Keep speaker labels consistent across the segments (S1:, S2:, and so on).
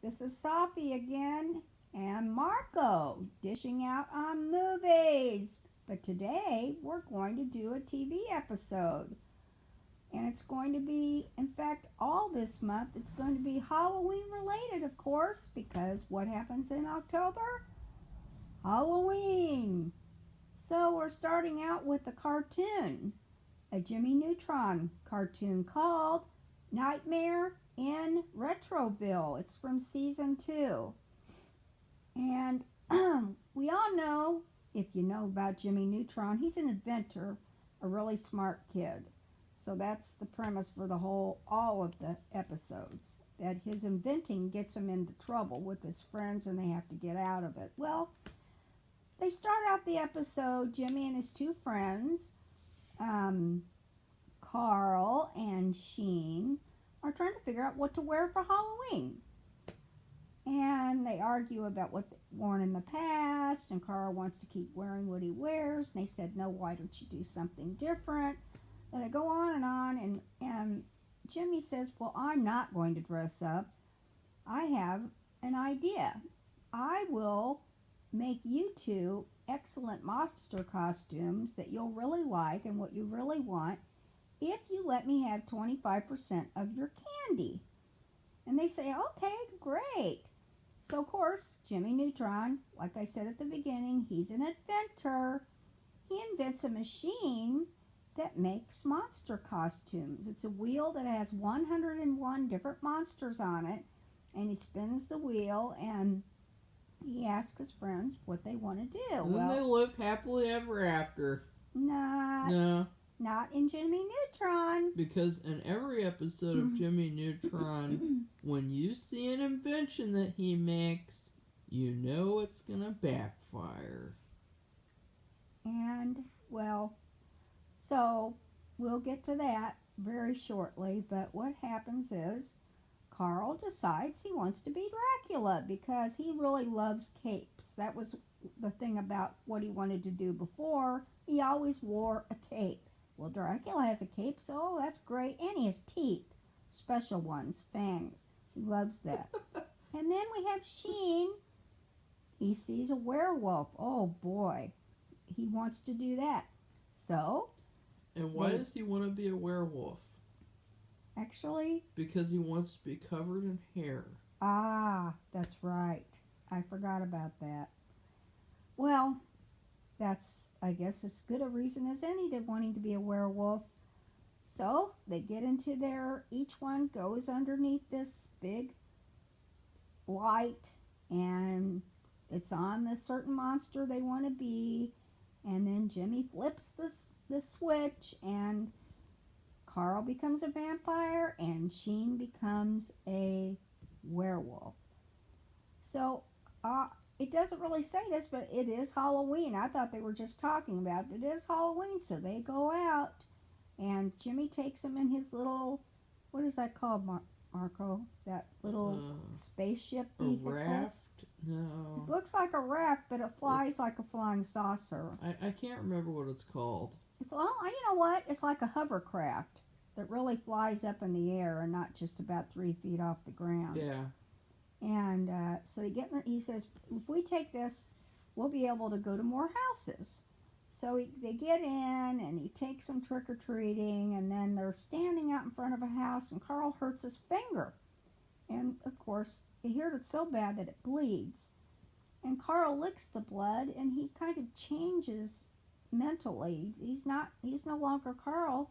S1: This is Sophie again and Marco dishing out on movies. But today we're going to do a TV episode. And it's going to be, in fact, all this month, it's going to be Halloween related, of course, because what happens in October? Halloween. So we're starting out with a cartoon, a Jimmy Neutron cartoon called Nightmare in Retroville. It's from season 2. And we all know, if you know about Jimmy Neutron, he's an inventor, a really smart kid. So that's the premise for all of the episodes. That his inventing gets him into trouble with his friends and they have to get out of it. Well, they start out the episode, Jimmy and his two friends, Carl and Sheen, are trying to figure out what to wear for Halloween. And they argue about what they've worn in the past, and Carl wants to keep wearing what he wears, and they said, no, why don't you do something different? And they go on, and Jimmy says, well, I'm not going to dress up. I have an idea. I will make you two excellent monster costumes that you'll really like and what you really want if you let me have 25% of your candy. And they say, okay, great. So, of course, Jimmy Neutron, like I said at the beginning, he's an inventor. He invents a machine that makes monster costumes. It's a wheel that has 101 different monsters on it, and he spins the wheel, and he asks his friends what they want to do.
S2: And then they live happily ever after.
S1: No. Not in Jimmy Neutron.
S2: Because in every episode of Jimmy Neutron, when you see an invention that he makes, you know it's gonna backfire.
S1: And, well, so we'll get to that very shortly, but what happens is Carl decides he wants to be Dracula because he really loves capes. That was the thing about what he wanted to do before. He always wore a cape. Well, Dracula has a cape, so that's great. And he has teeth, special ones, fangs. He loves that. And then we have Sheen. He sees a werewolf. Oh, boy. He wants to do that. So...
S2: And why does he want to be a werewolf?
S1: Actually...
S2: Because he wants to be covered in hair.
S1: Ah, that's right. I forgot about that. Well, that's, I guess, as good a reason as any to wanting to be a werewolf. So, they get into each one goes underneath this big light, and it's on the certain monster they want to be, and then Jimmy flips the switch, and Carl becomes a vampire, and Sheen becomes a werewolf. So, it doesn't really say this, but it is Halloween. I thought they were just talking about it. It is Halloween, so they go out, and Jimmy takes them in his little, what is that called, Marco? That little spaceship vehicle?
S2: A raft? No.
S1: It looks like a raft, but it flies like a flying saucer.
S2: I can't remember what it's called.
S1: Well, you know what? It's like a hovercraft that really flies up in the air and not just about 3 feet off the ground.
S2: Yeah.
S1: And so he says, if we take this, we'll be able to go to more houses. So they get in, and he takes them trick-or-treating, and then they're standing out in front of a house, and Carl hurts his finger. And, of course, he hurt it so bad that it bleeds. And Carl licks the blood, and he kind of changes mentally. He's no longer Carl.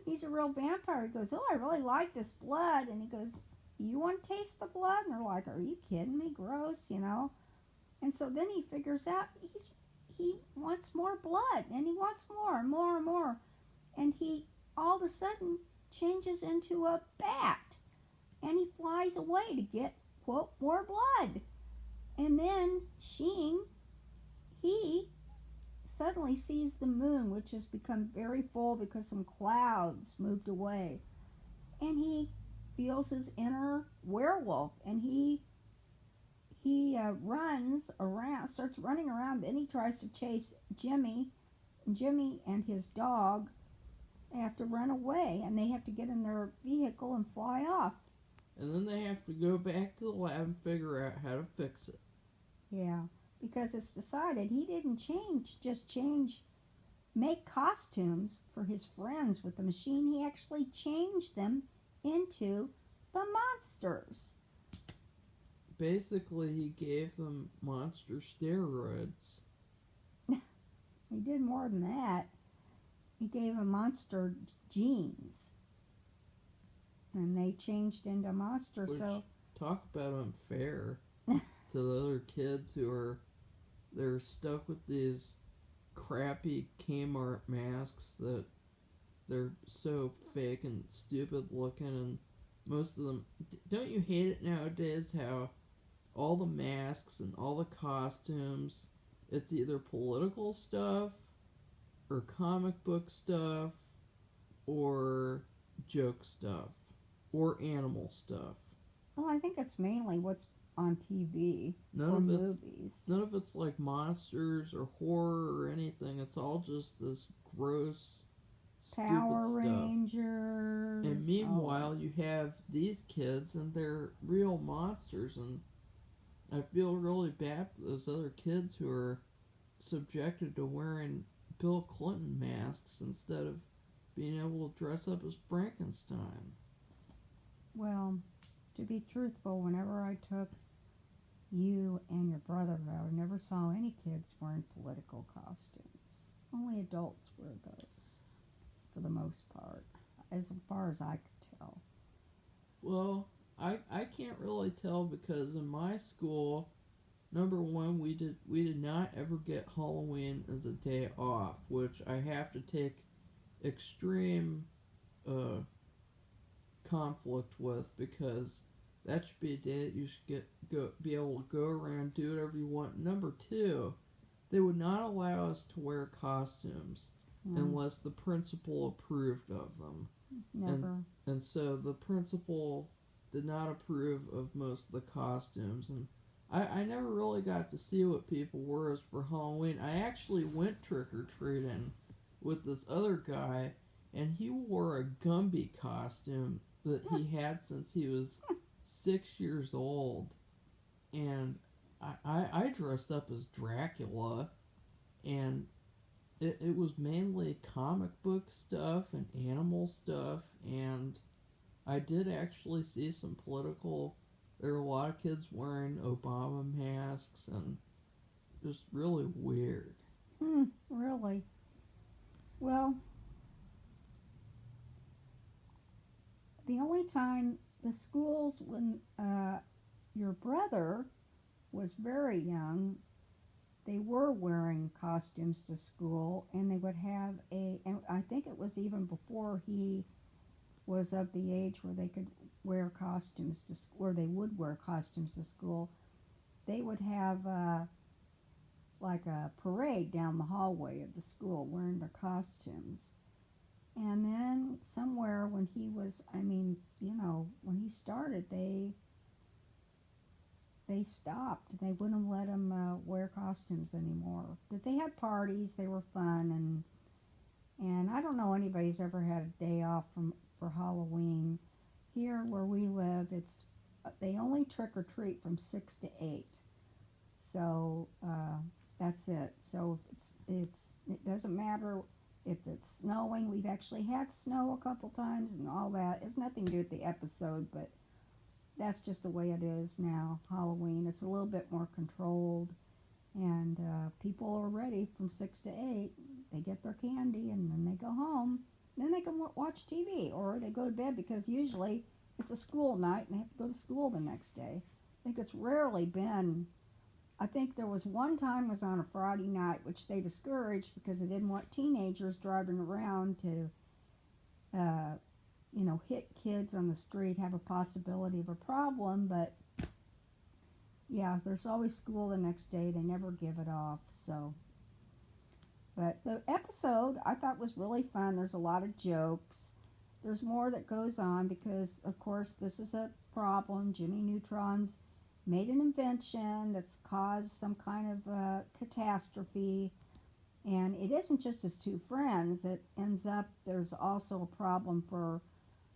S1: He's a real vampire. He goes, oh, I really like this blood. And he goes, you want to taste the blood? And they're like, are you kidding me? Gross, you know. And so then he figures out he wants more blood, and he wants more and more and more. And he all of a sudden changes into a bat, and he flies away to get, quote, more blood. And then Sheen, he suddenly sees the moon, which has become very full because some clouds moved away. And he feels his inner werewolf, and he runs around, starts running around. Then he tries to chase Jimmy. Jimmy and his dog have to run away, and they have to get in their vehicle and fly off.
S2: and then they have to go back to the lab and figure out how to fix it.
S1: Yeah, because it's decided he didn't make costumes for his friends with the machine. He actually changed them into the monsters.
S2: Basically, he gave them monster steroids.
S1: He did more than that. He gave them monster genes, and they changed into monsters.
S2: Which,
S1: So
S2: talk about unfair to the other kids they're stuck with these crappy Kmart masks that they're so fake and stupid looking, and most of them. Don't you hate it nowadays how all the masks and all the costumes, it's either political stuff or comic book stuff or joke stuff or animal stuff.
S1: well, I think it's mainly what's on TV
S2: None
S1: or
S2: of it's
S1: movies.
S2: none of it's like monsters or horror or anything. It's all just this gross, stupid
S1: Power
S2: stuff.
S1: Rangers.
S2: And meanwhile, you have these kids and they're real monsters, and I feel really bad for those other kids who are subjected to wearing Bill Clinton masks instead of being able to dress up as Frankenstein.
S1: Well, to be truthful, whenever I took you and your brother out, I never saw any kids wearing political costumes. Only adults wear those, for the most part, as far as I could tell.
S2: Well, I can't really tell because in my school, number one, we did not ever get Halloween as a day off, which I have to take extreme uh, conflict with because that should be a day that you should be able to go around do whatever you want. Number two, they would not allow us to wear costumes unless the principal approved of them.
S1: Never.
S2: And so the principal did not approve of most of the costumes, and I never really got to see what people were as for Halloween. I actually went trick-or-treating with this other guy, and he wore a Gumby costume that he had since he was 6 years old. And I dressed up as Dracula, and it was mainly comic book stuff and animal stuff, and I did actually see some political. There were a lot of kids wearing Obama masks, and just really weird.
S1: Really? Well, the only time the schools, when your brother was very young, they were wearing costumes to school, and they would have and I think it was even before he was of the age where they could wear costumes where they would wear costumes to school. They would have like a parade down the hallway of the school wearing their costumes. And then somewhere when he was, when he started, they stopped. They wouldn't let him wear costumes anymore. That they had parties, they were fun, and I don't know anybody's ever had a day off for Halloween. Here where we live, it's they only trick or treat from 6 to 8. So that's it. So it doesn't matter if it's snowing. We've actually had snow a couple times and all that. It's nothing to do with the episode, but that's just the way it is now. Halloween, it's a little bit more controlled, and people are ready from 6 to 8. They get their candy and then they go home. Then they can watch TV or they go to bed because usually it's a school night and they have to go to school the next day. I think it's rarely been. I think there was one time it was on a Friday night, which they discouraged because they didn't want teenagers driving around to, hit kids on the street, have a possibility of a problem. But yeah, there's always school the next day. They never give it off. So, but the episode I thought was really fun. There's a lot of jokes. There's more that goes on because, of course, this is a problem. Jimmy Neutron's made an invention that's caused some kind of catastrophe, and it isn't just his two friends. It ends up there's also a problem for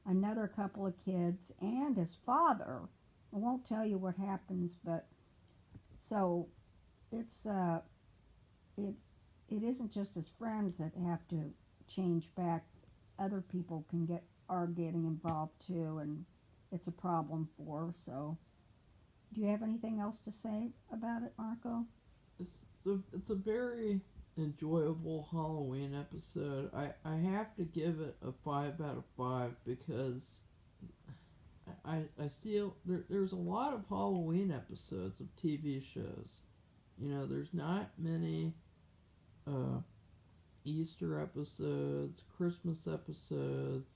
S1: another couple of kids and his father. I won't tell you what happens, but so it's it it isn't just his friends that have to change back. Other people are getting involved too, and it's a problem for. So, do you have anything else to say about it, Marco?
S2: It's a very enjoyable Halloween episode. I have to give it a 5 out of 5 because I see there's a lot of Halloween episodes of TV shows. There's not many uh, Easter episodes, Christmas episodes.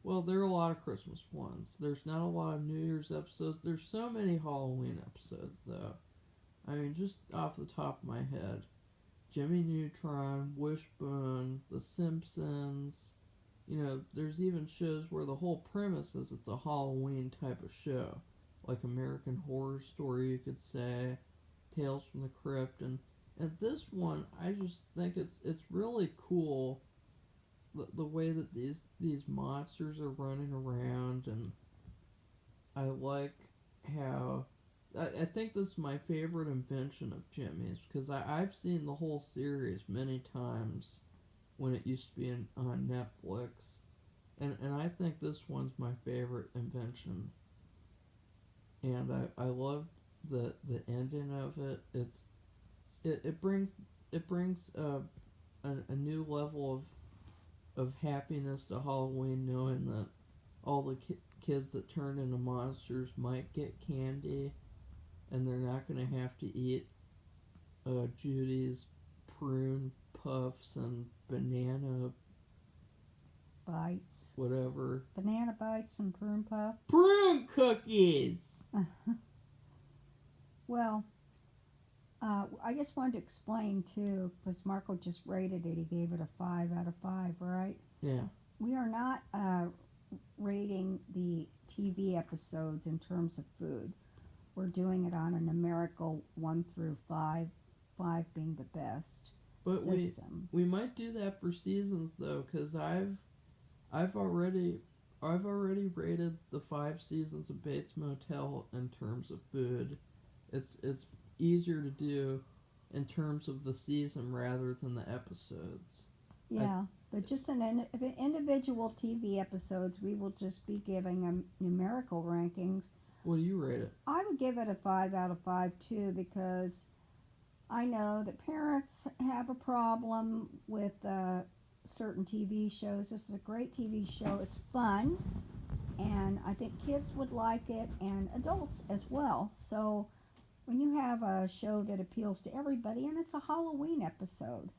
S2: Well, there are a lot of Christmas ones. There's not a lot of New Year's episodes. There's so many Halloween episodes, though. I mean, just off the top of my head, Jimmy Neutron, Wishbone, The Simpsons. There's even shows where the whole premise is it's a Halloween type of show, like American Horror Story, you could say, Tales from the Crypt, and this one, I just think it's really cool the way that these monsters are running around, and I like how I think this is my favorite invention of Jimmy's because I've seen the whole series many times when it used to be on Netflix, and I think this one's my favorite invention, and I love the ending of it. It brings a new level of happiness to Halloween, knowing that all the kids that turn into monsters might get candy, and they're not going to have to eat Judy's prune puffs and banana
S1: Bites.
S2: whatever.
S1: Banana bites and prune puff.
S2: Prune cookies!
S1: Well, I just wanted to explain too, because Marco just rated it. He gave it a 5 out of 5, right?
S2: Yeah.
S1: We are not rating the TV episodes in terms of food. We're doing it on a numerical 1 through 5, 5 being the best
S2: But
S1: system.
S2: we might do that for seasons though, because I've already rated the 5 seasons of Bates Motel in terms of food. It's easier to do in terms of the season rather than the episodes.
S1: Yeah, but just in individual TV episodes, we will just be giving them numerical rankings.
S2: What do you rate it?
S1: I would give it a 5 out of 5 too, because I know that parents have a problem with certain TV shows. This is a great TV show. It's fun, and I think kids would like it, and adults as well. So when you have a show that appeals to everybody, and it's a Halloween episode,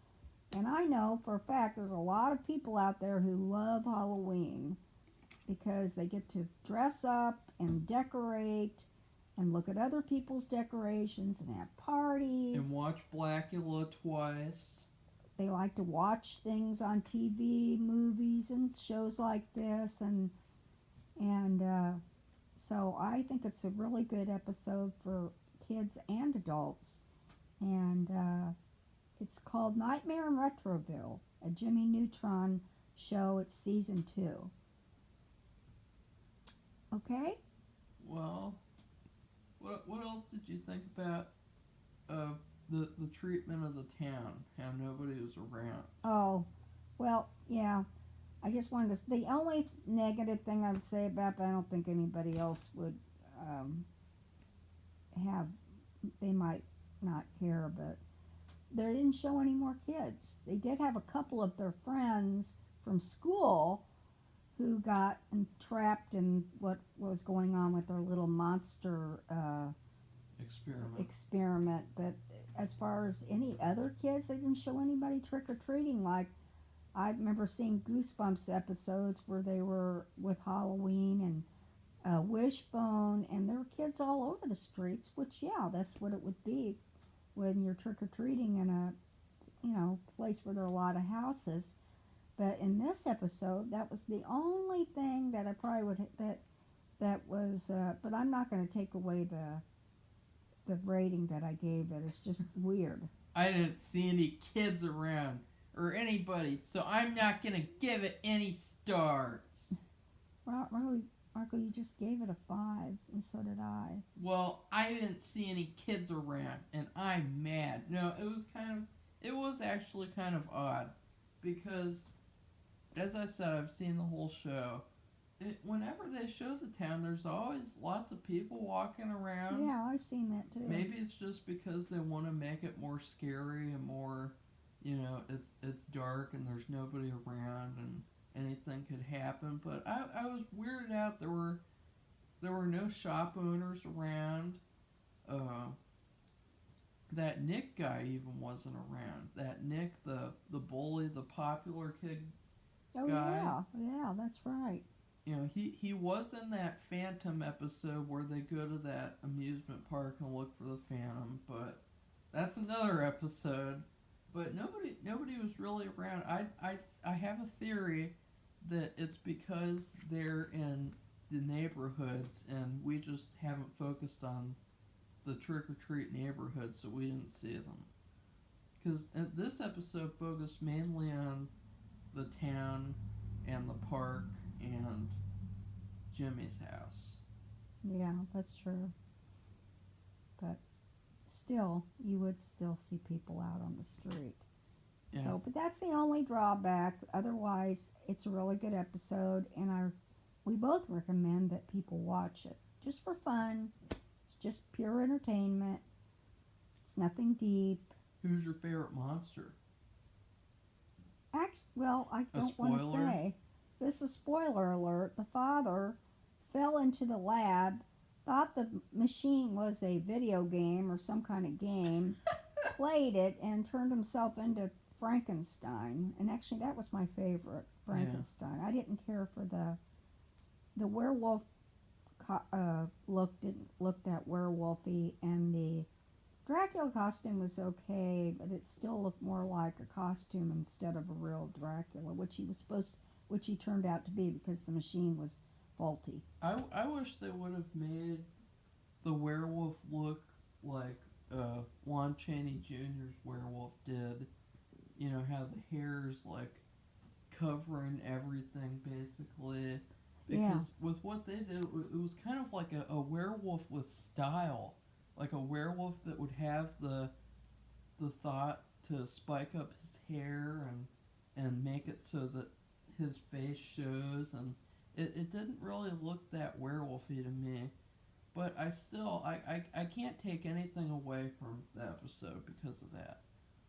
S1: and I know for a fact there's a lot of people out there who love Halloween because they get to dress up and decorate and look at other people's decorations and have parties.
S2: And watch Blackula twice.
S1: They like to watch things on TV, movies, and shows like this, and so I think it's a really good episode for kids and adults, and it's called Nightmare in Retroville, a Jimmy Neutron show. It's season 2. Okay.
S2: Well, what else did you think about the treatment of the town? How nobody was around.
S1: Oh, well, yeah. I just wanted to. The only negative thing I would say about, but I don't think anybody else would have. They might not care, but they didn't show any more kids. They did have a couple of their friends from school who got trapped in what was going on with their little monster experiment. But as far as any other kids, they didn't show anybody trick-or-treating. Like, I remember seeing Goosebumps episodes where they were with Halloween and Wishbone, and there were kids all over the streets, which, yeah, that's what it would be when you're trick-or-treating in a, place where there are a lot of houses. But in this episode, that was the only thing that I probably would that was. But I'm not going to take away the rating that I gave it. It's just weird.
S2: I didn't see any kids around or anybody, so I'm not going to give it any stars.
S1: Marco, you just gave it a 5, and so did I.
S2: Well, I didn't see any kids around, and I'm mad. No, it was actually kind of odd, because, as I said, I've seen the whole show. Whenever they show the town, there's always lots of people walking around.
S1: Yeah, I've seen that too.
S2: Maybe it's just because they want to make it more scary and more, it's dark and there's nobody around and anything could happen. But I was weirded out. There were no shop owners around. Uh, that Nick guy even wasn't around. That Nick, the bully, the popular kid
S1: Oh
S2: guy.
S1: yeah, that's right.
S2: He was in that Phantom episode where they go to that amusement park and look for the Phantom, but that's another episode. But nobody was really around. I have a theory that it's because they're in the neighborhoods and we just haven't focused on the trick or treat neighborhood, so we didn't see them. Because this episode focused mainly on the town and the park and Jimmy's house.
S1: Yeah, that's true. But still, you would still see people out on the street.
S2: Yeah.
S1: So, but that's the only drawback. Otherwise, it's a really good episode, and we both recommend that people watch it just for fun. It's just pure entertainment. It's nothing deep.
S2: Who's your favorite monster?
S1: Well, I don't want to say. This is spoiler alert. The father fell into the lab, thought the machine was a video game or some kind of game, played it, and turned himself into Frankenstein. And actually, that was my favorite, Frankenstein. Yeah. I didn't care for the werewolf didn't look that werewolfy, and the Dracula costume was okay, but it still looked more like a costume instead of a real Dracula, which he turned out to be because the machine was faulty.
S2: I wish they would have made the werewolf look like Lon Chaney Jr.'s werewolf did. You know, how the hair's like covering everything basically. Because with what they did, it was kind of like a werewolf with style. Like a werewolf that would have the thought to spike up his hair and make it so that his face shows, and it didn't really look that werewolfy to me. But I still I can't take anything away from the episode because of that.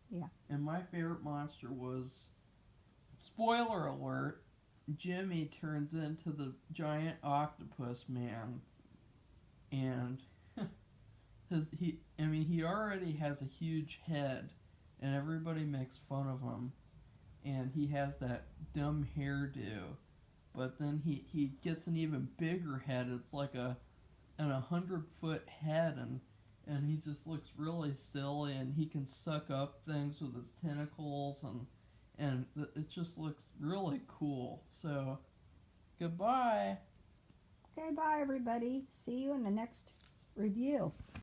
S1: Yeah.
S2: And my favorite monster was, spoiler alert, Jimmy turns into the giant octopus man, and he already has a huge head, and everybody makes fun of him, and he has that dumb hairdo, but then he gets an even bigger head. It's like an 100-foot head, and he just looks really silly, and he can suck up things with his tentacles, and it just looks really cool. So, goodbye.
S1: Okay, bye everybody. See you in the next review.